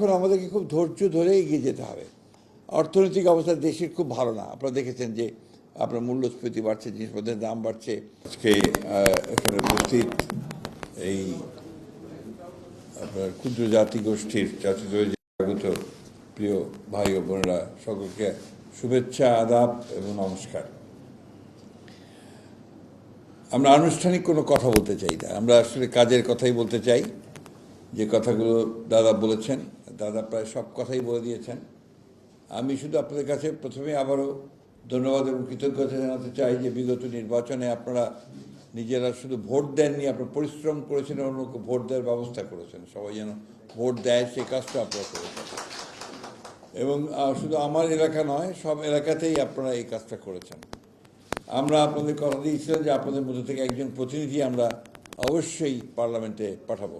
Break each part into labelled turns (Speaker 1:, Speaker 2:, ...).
Speaker 1: এখন আমাদেরকে খুব ধৈর্য ধরে এগিয়ে যেতে হবে। অর্থনৈতিক অবস্থা দেশের খুব ভালো না। আপনারা দেখেছেন যে আপনার মূল্যস্ফীতি বাড়ছে, জিনিসপত্রের দাম বাড়ছে। আজকে এখানে উপস্থিত এই আপনার ক্ষুদ্র জাতি গোষ্ঠীর জাতিগত প্রিয় ভাই ও বোনেরা, সকলকে শুভেচ্ছা, আদাব এবং নমস্কার। আমরা আনুষ্ঠানিক কোনো কথা বলতে চাই না, আমরা আসলে কাজের কথাই বলতে চাই। যে কথাগুলো দাদা বলেছেন, দাদা প্রায় সব কথাই বলে দিয়েছেন। আমি শুধু আপনাদের কাছে প্রথমে আবারও ধন্যবাদ এবং কৃতজ্ঞতা জানাতে চাই যে বিগত নির্বাচনে আপনারা নিজেরা শুধু ভোট দেননি, আপনারা পরিশ্রম করেছেন, অন্যকে ভোট দেওয়ার ব্যবস্থা করেছেন। সবাই যেন ভোট দেয় সেই কাজটা আপনারা করেছেন। এবং শুধু আমার এলাকা নয়, সব এলাকাতেই আপনারা এই কাজটা করেছেন। আমরা আপনাদের কথা দিয়েছিলাম যে আপনাদের মধ্যে থেকে একজন প্রতিনিধি আমরা অবশ্যই পার্লামেন্টে পাঠাবো।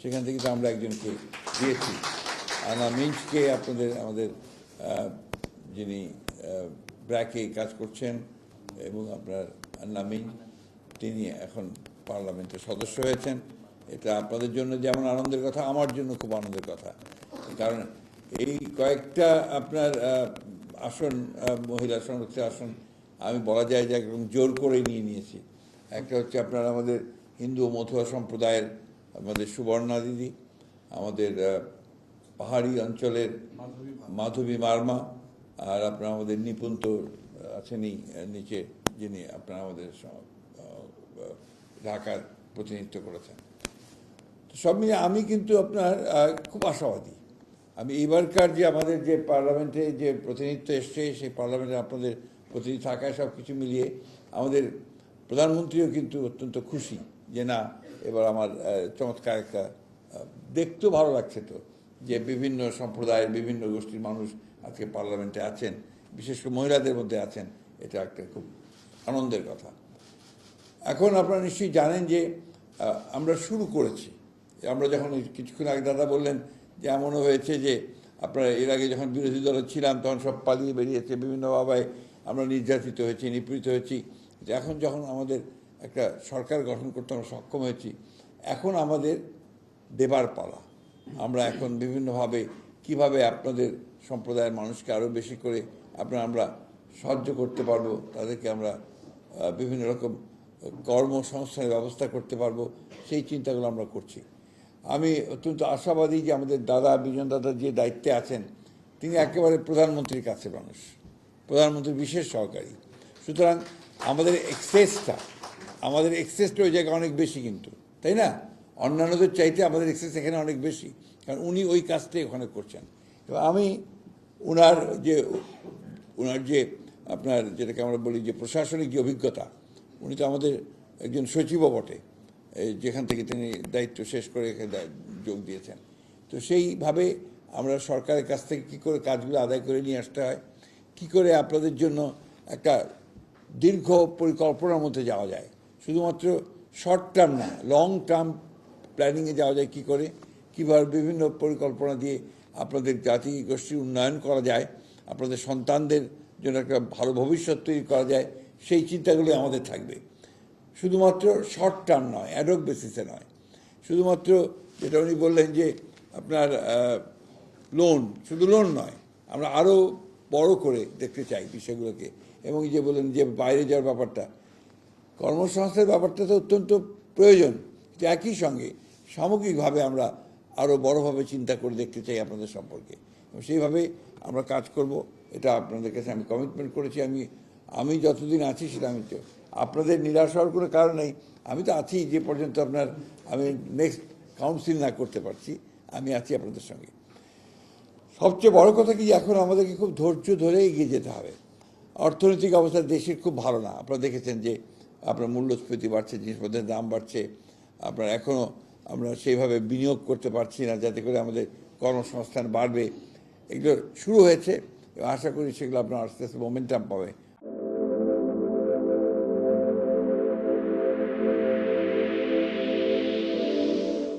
Speaker 1: সেখান থেকে তো আমরা একজনকে দিয়েছি, আনা মিঞ্চকে। আমাদের যিনি ব্র্যাকে কাজ করছেন এবং আপনার আন্না মিঞ্চ, তিনি এখন পার্লামেন্টের সদস্য হয়েছেন। এটা আপনাদের জন্য যেমন আনন্দের কথা, আমার জন্য খুব আনন্দের কথা। কারণ এই কয়েকটা আপনার আসন, মহিলা সংরক্ষিত আসন, আমি বলা যায় যে একদম জোর করেই নিয়েছি। একটা হচ্ছে আপনার আমাদের হিন্দু ও মথুয়া সম্প্রদায়ের আমাদের সুবর্ণা দিদি, আমাদের পাহাড়ি অঞ্চলের মাধবী মার্মা, আর আপনার আমাদের নিপুন্ত আছেনই নিচে, যিনি আপনার আমাদের ঢাকার প্রতিনিধিত্ব করেছেন। তো সব মিলিয়ে আমি কিন্তু আপনার খুব আশাবাদী। আমি এবারকার যে আমাদের যে পার্লামেন্টে যে প্রতিনিধিত্ব এসছে, সেই পার্লামেন্টে আপনাদের প্রতিনিধি থাকায় সব কিছু মিলিয়ে আমাদের প্রধানমন্ত্রীও কিন্তু অত্যন্ত খুশি যে না, এবার আমার চমৎকার একটা, দেখতেও ভালো লাগছে তো যে বিভিন্ন সম্প্রদায়ের বিভিন্ন গোষ্ঠীর মানুষ আজকে পার্লামেন্টে আছেন, বিশেষ করে মহিলাদের মধ্যে আছেন। এটা একটা খুব আনন্দের কথা। এখন আপনারা নিশ্চয়ই জানেন যে আমরা শুরু করেছি। আমরা যখন কিছুক্ষণ আগে দাদা বললেন যে এমনও হয়েছে যে আপনারা এর আগে যখন বিরোধী দলে ছিলাম তখন সব পালিয়ে বেরিয়েছে, বিভিন্নভাবে আমরা নির্যাতিত হয়েছি, নিপীড়িত হয়েছি। এখন যখন আমাদের একটা সরকার গঠন করতে আমরা সক্ষম হয়েছি, এখন আমাদের দেবার পালা। আমরা এখন বিভিন্নভাবে কিভাবে আপনাদের সম্প্রদায়ের মানুষকে আরও বেশি করে আমরা সাহায্য করতে পারবো, তাদেরকে আমরা বিভিন্ন রকম কর্মসংস্থানের ব্যবস্থা করতে পারবো, সেই চিন্তাগুলো আমরা করছি। আমি অত্যন্ত আশাবাদী যে আমাদের দাদা, বিজন দাদা যে দায়িত্বে আছেন, তিনি একেবারে প্রধানমন্ত্রীর কাছে মানুষ, প্রধানমন্ত্রীর বিশেষ সহকারী। সুতরাং আমাদের এক্সেসটা ওই জায়গায় অনেক বেশি, কিন্তু তাই না? অন্যান্যদের চাইতে আমাদের এক্সেস এখানে অনেক বেশি, কারণ উনি ওই কাজটাই ওখানে করছেন। এবং আমি ওনার যে আপনার যেটাকে আমরা বলি যে প্রশাসনিক যে অভিজ্ঞতা, উনি তো আমাদের একজন সচিবও বটে, যেখান থেকে তিনি দায়িত্ব শেষ করে এখানে যোগ দিয়েছেন। তো সেইভাবে আমরা সরকারের কাছ থেকে কী করে কাজগুলো আদায় করে নিয়ে আসতে হয়, কী করে আপনাদের জন্য একটা দীর্ঘ পরিকল্পনার মধ্যে যাওয়া যায়, শুধুমাত্র শর্ট টার্ম না, লং টার্ম প্ল্যানিংয়ে যাওয়া যায়, কী করে কীভাবে বিভিন্ন পরিকল্পনা দিয়ে আপনাদের জাতি গোষ্ঠীর উন্নয়ন করা যায়, আপনাদের সন্তানদের জন্য একটা ভালো ভবিষ্যৎ তৈরি করা যায়, সেই চিন্তাগুলি আমাদের থাকবে। শুধুমাত্র শর্ট টার্ম নয়, অ্যাডক বেসিসে নয়, শুধুমাত্র যেটা উনি বললেন যে আপনার লোন, শুধু লোন নয়, আমরা আরও বড় করে দেখতে চাই বিষয়গুলোকে। এবং যে বললেন যে বাইরে যাওয়ার ব্যাপারটা, কর্মসংস্থানের ব্যাপারটা তো অত্যন্ত প্রয়োজন, যে একই সঙ্গে সামগ্রিকভাবে আমরা আরও বড়োভাবে চিন্তা করে দেখতে চাই আপনাদের সম্পর্কে, এবং সেইভাবে আমরা কাজ করব। এটা আপনাদের কাছে আমি কমিটমেন্ট করেছি। আমি যতদিন আছি সেটা আমি আপনাদের নিরাশ হওয়ার কোনো কারণ নেই। আমি তো আছি যে পর্যন্ত আমি নেক্সট কাউন্সিল না করতে পারছি, আমি আছি আপনাদের সঙ্গে। সবচেয়ে বড় কথা কি, এখন আমাদেরকে খুব ধৈর্য ধরে এগিয়ে যেতে হবে। অর্থনৈতিক অবস্থা দেশের খুব ভালো না। আপনারা দেখেছেন যে আপনার মূল্যস্ফীতি বাড়ছে, জিনিসপত্রের দাম বাড়ছে। এখনও আমরা সেইভাবে বিনিয়োগ করতে পারছি না যাতে করে আমাদের কর্মসংস্থান বাড়বে। এগুলো শুরু হয়েছে এবং আশা করি সেগুলো আপনার আস্তে আস্তে মোমেন্টাম পাবে।